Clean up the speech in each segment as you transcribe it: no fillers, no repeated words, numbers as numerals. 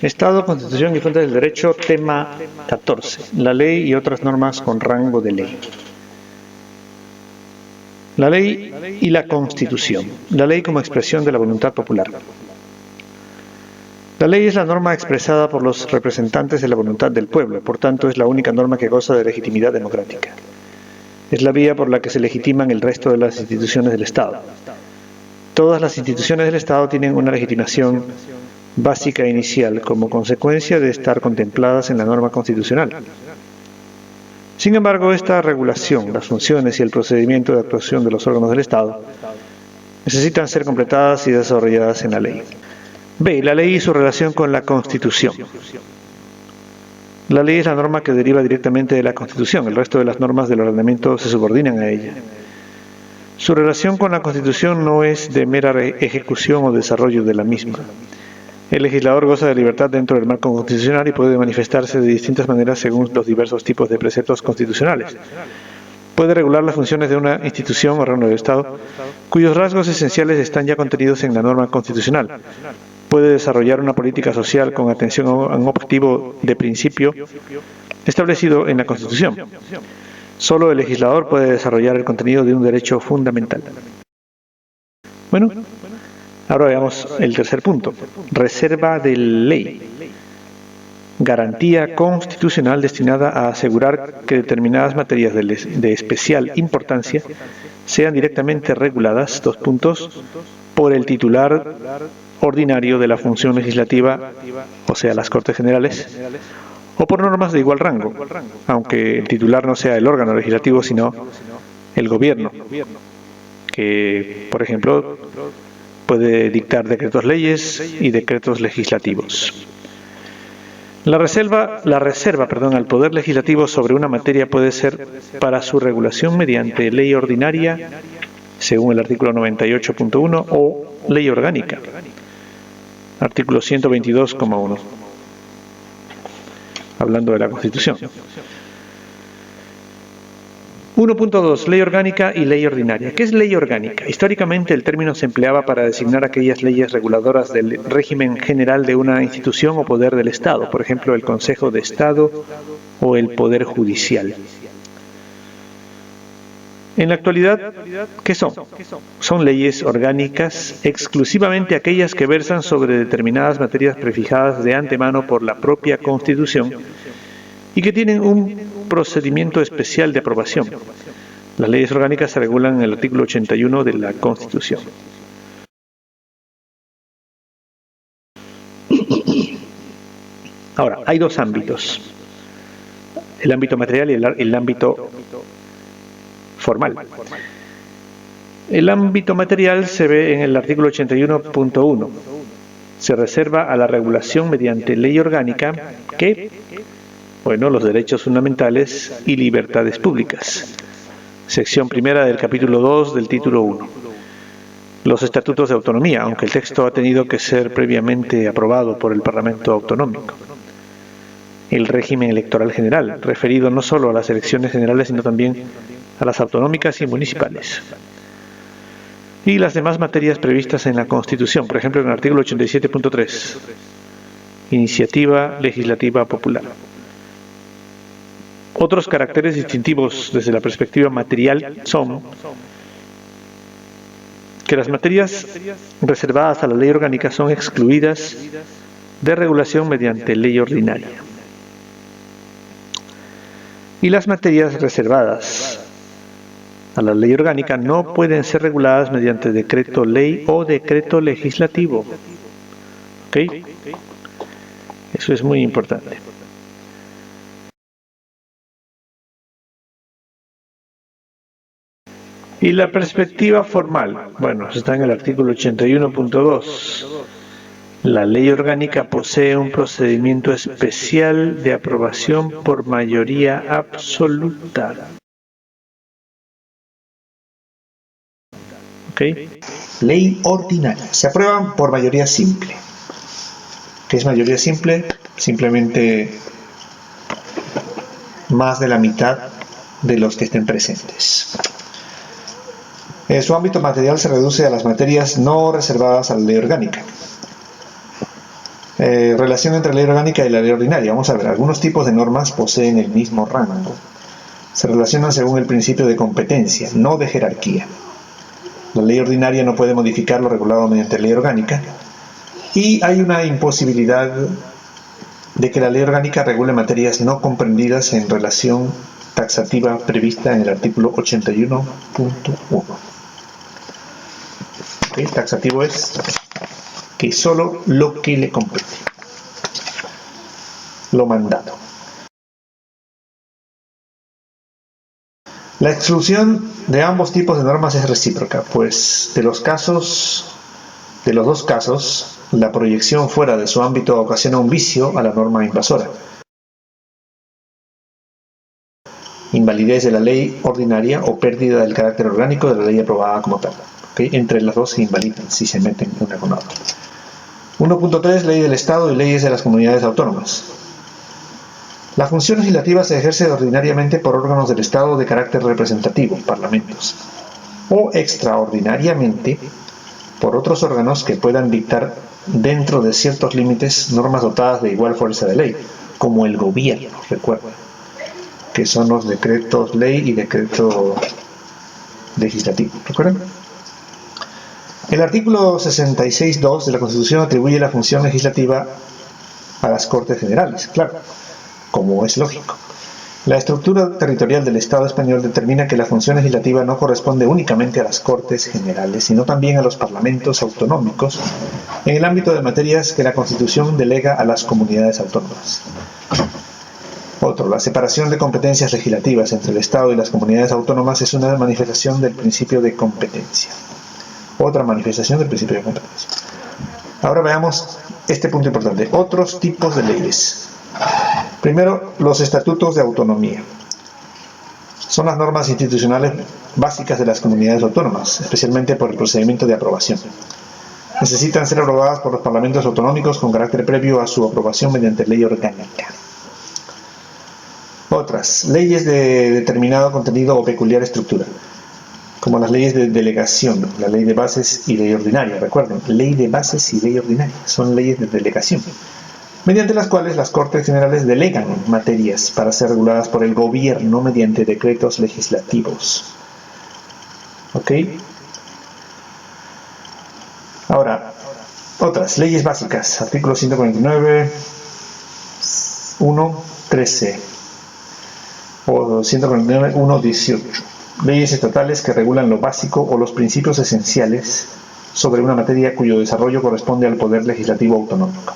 Estado, Constitución y Fuentes del Derecho, tema 14. La ley y otras normas con rango de ley. La ley y la Constitución. La ley como expresión de la voluntad popular. La ley es la norma expresada por los representantes de la voluntad del pueblo, por tanto es la única norma que goza de legitimidad democrática. Es la vía por la que se legitiman el resto de las instituciones del Estado. Todas las instituciones del Estado tienen una legitimación básica e inicial como consecuencia de estar contempladas en la norma constitucional. Sin embargo, esta regulación, las funciones y el procedimiento de actuación de los órganos del Estado necesitan ser completadas y desarrolladas en la ley. B. La ley y su relación con la Constitución. La ley es la norma que deriva directamente de la Constitución. El resto de las normas del ordenamiento se subordinan a ella. Su relación con la Constitución no es de mera ejecución o desarrollo de la misma. El legislador goza de libertad dentro del marco constitucional y puede manifestarse de distintas maneras según los diversos tipos de preceptos constitucionales. Puede regular las funciones de una institución o órgano del Estado, cuyos rasgos esenciales están ya contenidos en la norma constitucional. Puede desarrollar una política social con atención a un objetivo de principio establecido en la Constitución. Solo el legislador puede desarrollar el contenido de un derecho fundamental. Bueno, ahora veamos el tercer punto. Reserva de ley. Garantía constitucional destinada a asegurar que determinadas materias de especial importancia sean directamente reguladas, por el titular ordinario de la función legislativa, o sea, las Cortes Generales, o por normas de igual rango, aunque el titular no sea el órgano legislativo, sino el gobierno, que, por ejemplo, puede dictar decretos leyes y decretos legislativos. La reserva al Poder Legislativo sobre una materia puede ser para su regulación mediante ley ordinaria, según el artículo 98.1, o ley orgánica, artículo 122,1, hablando de la Constitución. 1.2. Ley orgánica y ley ordinaria. ¿Qué es ley orgánica? Históricamente el término se empleaba para designar aquellas leyes reguladoras del régimen general de una institución o poder del Estado, por ejemplo, el Consejo de Estado o el Poder Judicial. En la actualidad, ¿qué son? Son leyes orgánicas exclusivamente aquellas que versan sobre determinadas materias prefijadas de antemano por la propia Constitución y que tienen un procedimiento especial de aprobación. Las leyes orgánicas se regulan en el artículo 81 de la Constitución. Ahora, hay dos ámbitos: el ámbito material y el ámbito formal. El ámbito material se ve en el artículo 81.1. Se reserva a la regulación mediante ley orgánica los derechos fundamentales y libertades públicas. Sección primera del capítulo 2 del título 1. Los estatutos de autonomía, aunque el texto ha tenido que ser previamente aprobado por el Parlamento Autonómico. El régimen electoral general, referido no solo a las elecciones generales, sino también a las autonómicas y municipales. Y las demás materias previstas en la Constitución, por ejemplo en el artículo 87.3, iniciativa legislativa popular. Otros caracteres distintivos desde la perspectiva material son que las materias reservadas a la ley orgánica son excluidas de regulación mediante ley ordinaria. Y las materias reservadas a la ley orgánica no pueden ser reguladas mediante decreto ley o decreto legislativo. ¿Ok? Eso es muy importante. Y la perspectiva formal, está en el artículo 81.2. La ley orgánica posee un procedimiento especial de aprobación por mayoría absoluta. ¿Ok? Ley ordinaria. Se aprueban por mayoría simple. ¿Qué es mayoría simple? Simplemente más de la mitad de los que estén presentes. Su ámbito material se reduce a las materias no reservadas a la ley orgánica. Relación entre ley orgánica y la ley ordinaria. Vamos a ver, algunos tipos de normas poseen el mismo rango. Se relacionan según el principio de competencia, no de jerarquía. La ley ordinaria no puede modificar lo regulado mediante ley orgánica. Y hay una imposibilidad de que la ley orgánica regule materias no comprendidas en relación taxativa prevista en el artículo 81.1. ¿Okay? Taxativo es que solo lo que le compete, lo mandado. La exclusión de ambos tipos de normas es recíproca, pues de los dos casos, la proyección fuera de su ámbito ocasiona un vicio a la norma invasora. Invalidez de la ley ordinaria o pérdida del carácter orgánico de la ley aprobada como tal. ¿Okay? Entre las dos se invalidan si se meten una con la otra. 1.3. Ley del Estado y leyes de las comunidades autónomas. La función legislativa se ejerce ordinariamente por órganos del Estado de carácter representativo, parlamentos, o extraordinariamente por otros órganos que puedan dictar dentro de ciertos límites normas dotadas de igual fuerza de ley, como el gobierno, recuerda, que son los decretos ley y decreto legislativo, ¿recuerdan? El artículo 66.2 de la Constitución atribuye la función legislativa a las Cortes Generales, claro, como es lógico. La estructura territorial del Estado español determina que la función legislativa no corresponde únicamente a las Cortes Generales, sino también a los parlamentos autonómicos en el ámbito de materias que la Constitución delega a las comunidades autónomas. Otro, la separación de competencias legislativas entre el Estado y las comunidades autónomas es una manifestación del principio de competencia. Otra manifestación del principio de competencia. Ahora veamos este punto importante. Otros tipos de leyes. Primero, los estatutos de autonomía. Son las normas institucionales básicas de las comunidades autónomas, especialmente por el procedimiento de aprobación. Necesitan ser aprobadas por los parlamentos autonómicos con carácter previo a su aprobación mediante ley orgánica. Otras, leyes de determinado contenido o peculiar estructura, como las leyes de delegación, la ley de bases y ley ordinaria. Recuerden, ley de bases y ley ordinaria son leyes de delegación, mediante las cuales las Cortes Generales delegan materias para ser reguladas por el gobierno mediante decretos legislativos. ¿Ok? Ahora, otras leyes básicas, artículo 149, 1.13 o 149, 1.18. Leyes estatales que regulan lo básico o los principios esenciales sobre una materia cuyo desarrollo corresponde al Poder Legislativo Autonómico.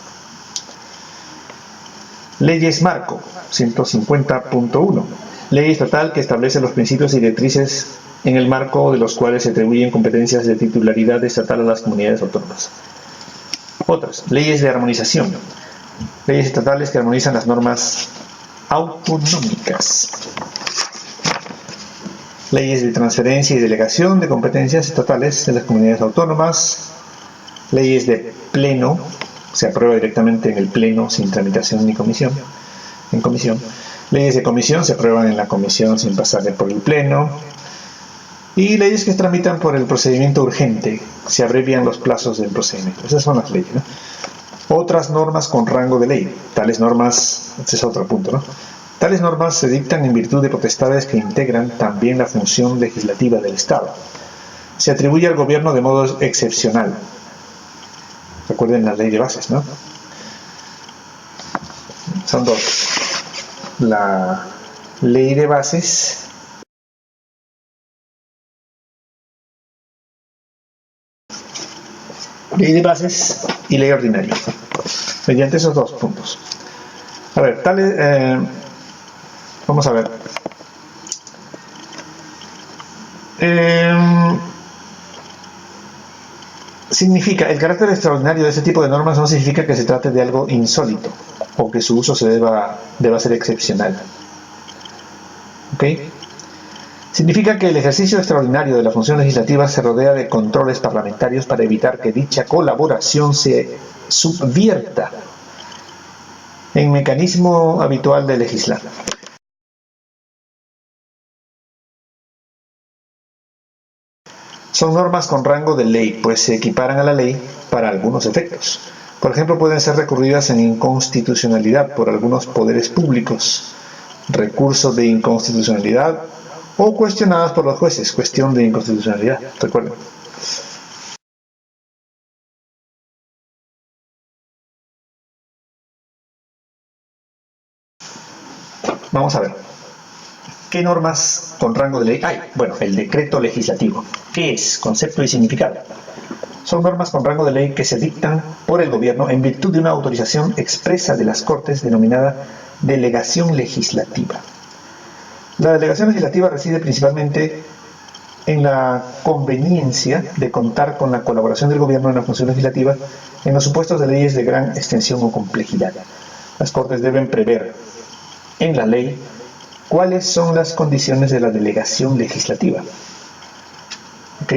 Leyes marco, 150.1. Ley estatal que establece los principios y directrices en el marco de los cuales se atribuyen competencias de titularidad estatal a las comunidades autónomas. Otras, leyes de armonización. Leyes estatales que armonizan las normas autonómicas. Leyes de transferencia y delegación de competencias estatales de las comunidades autónomas. Leyes de pleno, se aprueba directamente en el pleno sin tramitación ni comisión, en comisión. Leyes de comisión se aprueban en la comisión sin pasar por el pleno. Y leyes que se tramitan por el procedimiento urgente, se abrevian los plazos del procedimiento. Esas son las leyes, ¿no? Otras normas con rango de ley. Tales normas, este es otro punto, ¿no? Tales normas se dictan en virtud de potestades que integran también la función legislativa del Estado. Se atribuye al gobierno de modo excepcional. Recuerden la ley de bases, ¿no? Son dos. La ley de bases y ley ordinaria. Mediante esos dos puntos. A ver, vamos a ver. El carácter extraordinario de este tipo de normas no significa que se trate de algo insólito o que su uso deba ser excepcional. ¿Ok? Significa que el ejercicio extraordinario de la función legislativa se rodea de controles parlamentarios para evitar que dicha colaboración se subvierta en mecanismo habitual de legislar. Son normas con rango de ley, pues se equiparan a la ley para algunos efectos. Por ejemplo, pueden ser recurridas en inconstitucionalidad por algunos poderes públicos, recurso de inconstitucionalidad o cuestionadas por los jueces, cuestión de inconstitucionalidad, recuerden. Vamos a ver, ¿qué normas con rango de ley hay? Bueno, el decreto legislativo. ¿Qué es? Concepto y significado. Son normas con rango de ley que se dictan por el gobierno en virtud de una autorización expresa de las Cortes denominada delegación legislativa. La delegación legislativa reside principalmente en la conveniencia de contar con la colaboración del gobierno en la función legislativa en los supuestos de leyes de gran extensión o complejidad. Las Cortes deben prever en la ley cuáles son las condiciones de la delegación legislativa. ¿Ok?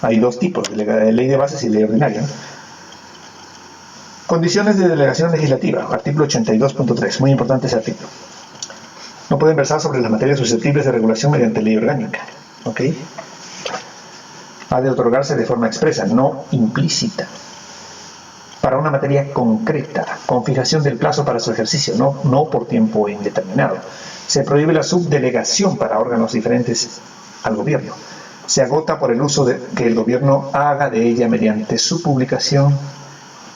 Hay dos tipos, ley de bases y ley ordinaria. Condiciones de delegación legislativa, artículo 82.3, muy importante ese artículo. No pueden versar sobre las materias susceptibles de regulación mediante ley orgánica. ¿Ok? Ha de otorgarse de forma expresa, no implícita, para una materia concreta, con fijación del plazo para su ejercicio, no por tiempo indeterminado. Se prohíbe la subdelegación para órganos diferentes al gobierno. Se agota por el uso que el gobierno haga de ella mediante su publicación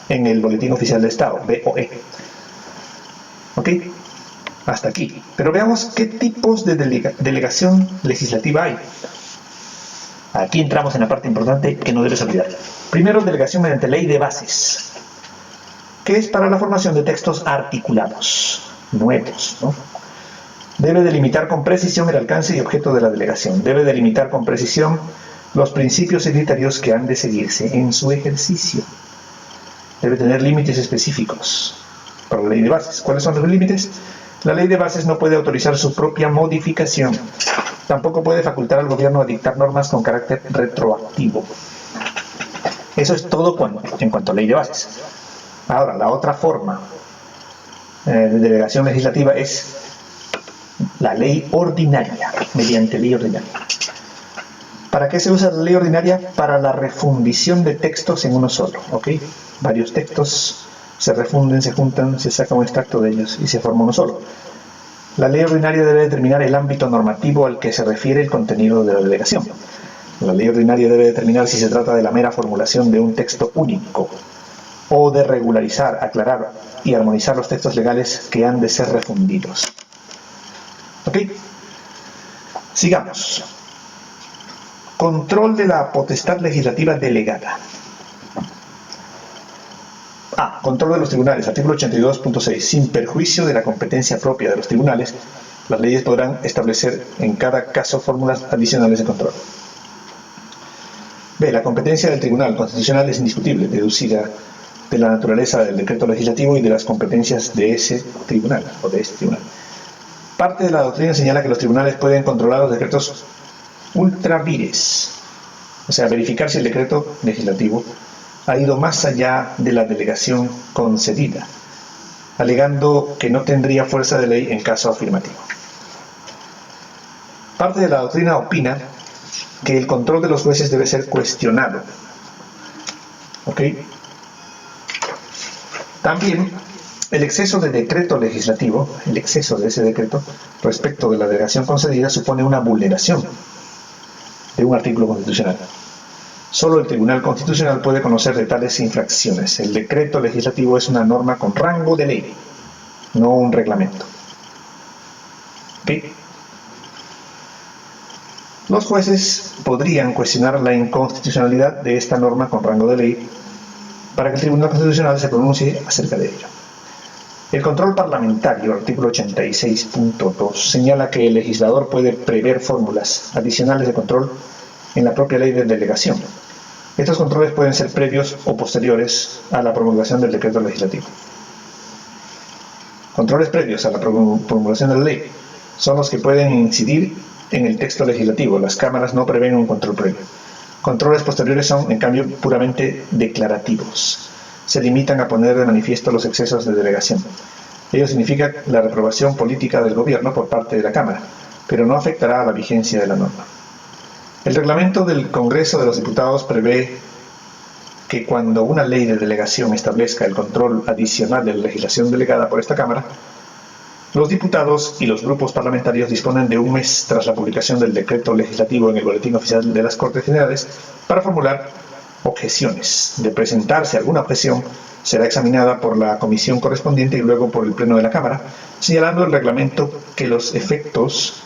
en el Boletín Oficial de Estado, BOE. ¿Ok? Hasta aquí. Pero veamos qué tipos de delegación legislativa hay. Aquí entramos en la parte importante que no debes olvidar. Primero, delegación mediante ley de bases, que es para la formación de textos articulados, nuevos, ¿no? Debe delimitar con precisión el alcance y objeto de la delegación. Debe delimitar con precisión los principios y criterios que han de seguirse en su ejercicio. Debe tener límites específicos para la ley de bases. ¿Cuáles son los límites? La ley de bases no puede autorizar su propia modificación. Tampoco puede facultar al gobierno a dictar normas con carácter retroactivo. Eso es todo en cuanto a ley de bases. Ahora, la otra forma de delegación legislativa es la ley ordinaria, mediante ley ordinaria. ¿Para qué se usa la ley ordinaria? Para la refundición de textos en uno solo, ¿ok? Varios textos se refunden, se juntan, se saca un extracto de ellos y se forma uno solo. La ley ordinaria debe determinar el ámbito normativo al que se refiere el contenido de la delegación. La ley ordinaria debe determinar si se trata de la mera formulación de un texto único o de regularizar, aclarar y armonizar los textos legales que han de ser refundidos. ¿Ok? Sigamos. Control de la potestad legislativa delegada. Control de los tribunales, artículo 82.6. Sin perjuicio de la competencia propia de los tribunales, las leyes podrán establecer en cada caso fórmulas adicionales de control. B. La competencia del Tribunal Constitucional es indiscutible, deducida de la naturaleza del decreto legislativo y de las competencias de ese tribunal o de este tribunal. Parte de la doctrina señala que los tribunales pueden controlar los decretos ultra vires, o sea, verificar si el decreto legislativo ha ido más allá de la delegación concedida, alegando que no tendría fuerza de ley en caso afirmativo. Parte de la doctrina opina que el control de los jueces debe ser cuestionado. ¿Ok? También el exceso de decreto legislativo, el exceso de ese decreto respecto de la delegación concedida supone una vulneración de un artículo constitucional. Solo el Tribunal Constitucional puede conocer de tales infracciones. El decreto legislativo es una norma con rango de ley, no un reglamento. ¿Ok? Los jueces podrían cuestionar la inconstitucionalidad de esta norma con rango de ley para que el Tribunal Constitucional se pronuncie acerca de ello. El control parlamentario, artículo 86.2, señala que el legislador puede prever fórmulas adicionales de control en la propia ley de delegación. Estos controles pueden ser previos o posteriores a la promulgación del decreto legislativo. Controles previos a la promulgación de la ley son los que pueden incidir en el texto legislativo. Las cámaras no prevén un control previo. Controles posteriores son, en cambio, puramente declarativos. Se limitan a poner de manifiesto los excesos de delegación. Ello significa la reprobación política del gobierno por parte de la Cámara, pero no afectará a la vigencia de la norma. El reglamento del Congreso de los Diputados prevé que cuando una ley de delegación establezca el control adicional de la legislación delegada por esta Cámara, los diputados y los grupos parlamentarios disponen de un mes tras la publicación del decreto legislativo en el Boletín Oficial de las Cortes Generales para formular objeciones. De presentarse alguna objeción, será examinada por la comisión correspondiente y luego por el Pleno de la Cámara, señalando el reglamento que los efectos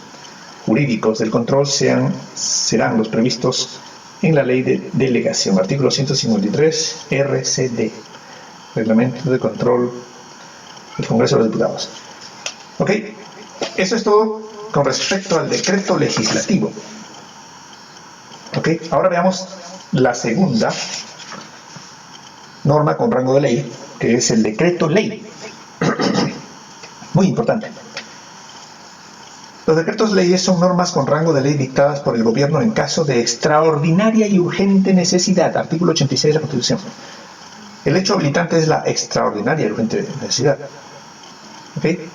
jurídicos del control serán los previstos en la Ley de Delegación, artículo 153 RCD, Reglamento de Control del Congreso de los Diputados. Ok, eso es todo con respecto al decreto legislativo. Ok, ahora veamos la segunda norma con rango de ley, que es el decreto ley. Muy importante. Los decretos leyes son normas con rango de ley dictadas por el gobierno en caso de extraordinaria y urgente necesidad, artículo 86 de la Constitución. El hecho habilitante es la extraordinaria y urgente necesidad. ¿Okay?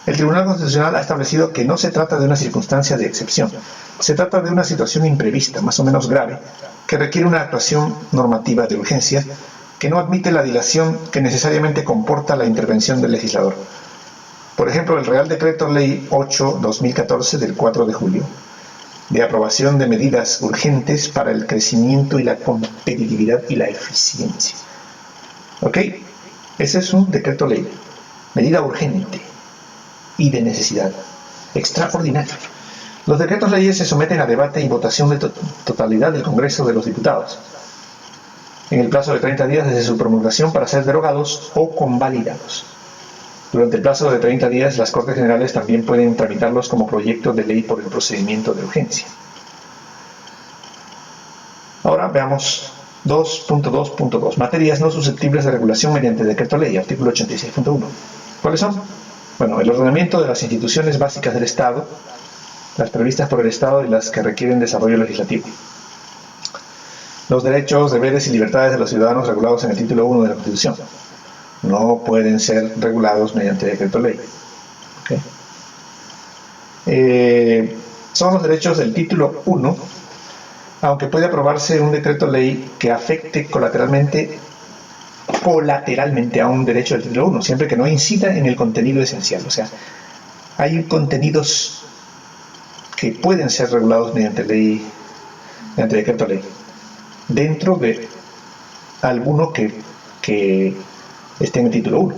El Tribunal Constitucional ha establecido que no se trata de una circunstancia de excepción, se trata de una situación imprevista, más o menos grave, que requiere una actuación normativa de urgencia que no admite la dilación que necesariamente comporta la intervención del legislador. Por ejemplo, el Real Decreto Ley 8/2014 del 4 de julio, de aprobación de medidas urgentes para el crecimiento y la competitividad y la eficiencia. ¿Ok? Ese es un decreto ley, medida urgente y de necesidad extraordinaria. Los decretos leyes se someten a debate y votación de totalidad del Congreso de los Diputados, en el plazo de 30 días desde su promulgación para ser derogados o convalidados. Durante el plazo de 30 días, las Cortes Generales también pueden tramitarlos como proyectos de ley por el procedimiento de urgencia. Ahora veamos 2.2.2. Materias no susceptibles de regulación mediante decreto ley, artículo 86.1. ¿Cuáles son? Bueno, el ordenamiento de las instituciones básicas del Estado, las previstas por el Estado y las que requieren desarrollo legislativo. Los derechos, deberes y libertades de los ciudadanos regulados en el título 1 de la Constitución. No pueden ser regulados mediante decreto ley. ¿Okay? Son los derechos del título 1, aunque puede aprobarse un decreto ley que afecte colateralmente a un derecho del título 1, siempre que no incida en el contenido esencial. O sea, hay contenidos que pueden ser regulados mediante decreto ley, dentro de alguno que esté en el título 1,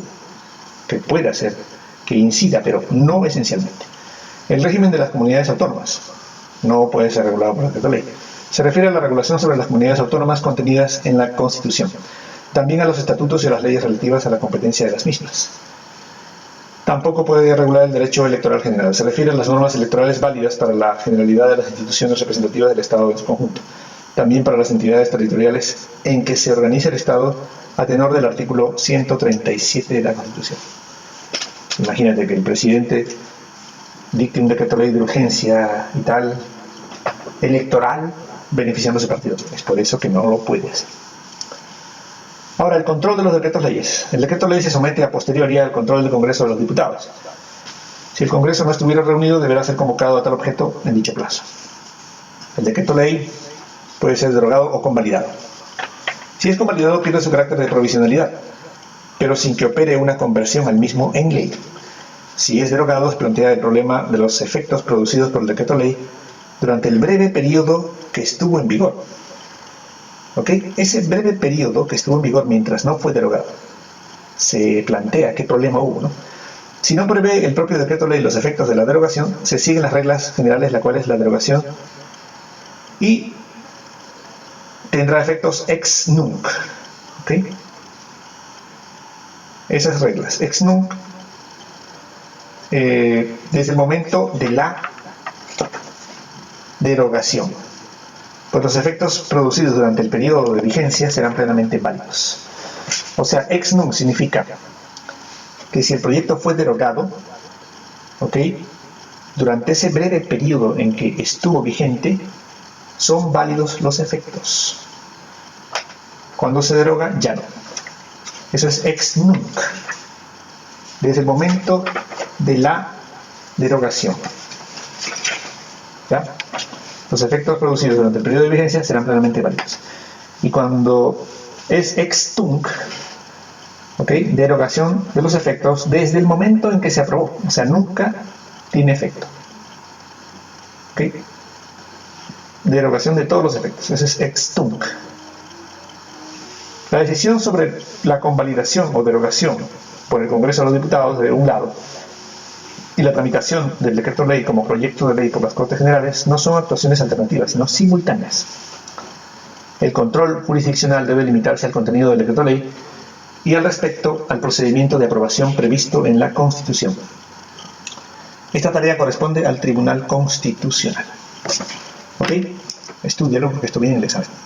que pueda ser, que incida, pero no esencialmente. El régimen de las comunidades autónomas no puede ser regulado por decreto ley. Se refiere a la regulación sobre las comunidades autónomas contenidas en la Constitución, también a los estatutos y a las leyes relativas a la competencia de las mismas. Tampoco puede regular el derecho electoral general. Se refiere a las normas electorales válidas para la generalidad de las instituciones representativas del Estado en su conjunto, también para las entidades territoriales en que se organiza el Estado a tenor del artículo 137 de la Constitución. Imagínate que el presidente dicte un decreto ley de urgencia y tal, electoral, beneficiando a ese partido. Es por eso que no lo puede hacer. Ahora, el control de los decretos leyes. El decreto ley se somete a posteriori al control del Congreso de los Diputados. Si el Congreso no estuviera reunido, deberá ser convocado a tal objeto en dicho plazo. El decreto ley puede ser derogado o convalidado. Si es convalidado, pierde su carácter de provisionalidad, pero sin que opere una conversión al mismo en ley. Si es derogado, se plantea el problema de los efectos producidos por el decreto ley durante el breve periodo que estuvo en vigor. ¿Ok? Ese breve periodo que estuvo en vigor mientras no fue derogado, se plantea qué problema hubo, ¿no? Si no prevé el propio decreto ley los efectos de la derogación, se siguen las reglas generales, la cual es la derogación, y tendrá efectos ex nunc. ¿Ok? Esas reglas, ex nunc, desde el momento de la derogación, pues los efectos producidos durante el periodo de vigencia serán plenamente válidos. O sea, ex nunc significa que si el proyecto fue derogado, ¿ok?, durante ese breve periodo en que estuvo vigente, son válidos los efectos. Cuando se deroga, ya no. Eso es ex nunc, desde el momento de la derogación. ¿Ya? Los efectos producidos durante el periodo de vigencia serán plenamente válidos. Y cuando es ex tunc, ¿okay? Derogación de los efectos desde el momento en que se aprobó, o sea, nunca tiene efecto. ¿Okay? Derogación de todos los efectos, ese es ex tunc. La decisión sobre la convalidación o derogación por el Congreso de los Diputados, de un lado, y la tramitación del decreto ley como proyecto de ley por las Cortes Generales no son actuaciones alternativas, sino simultáneas. El control jurisdiccional debe limitarse al contenido del decreto ley y al respecto al procedimiento de aprobación previsto en la Constitución. Esta tarea corresponde al Tribunal Constitucional. ¿Ok? Estúdialo porque esto viene en el examen.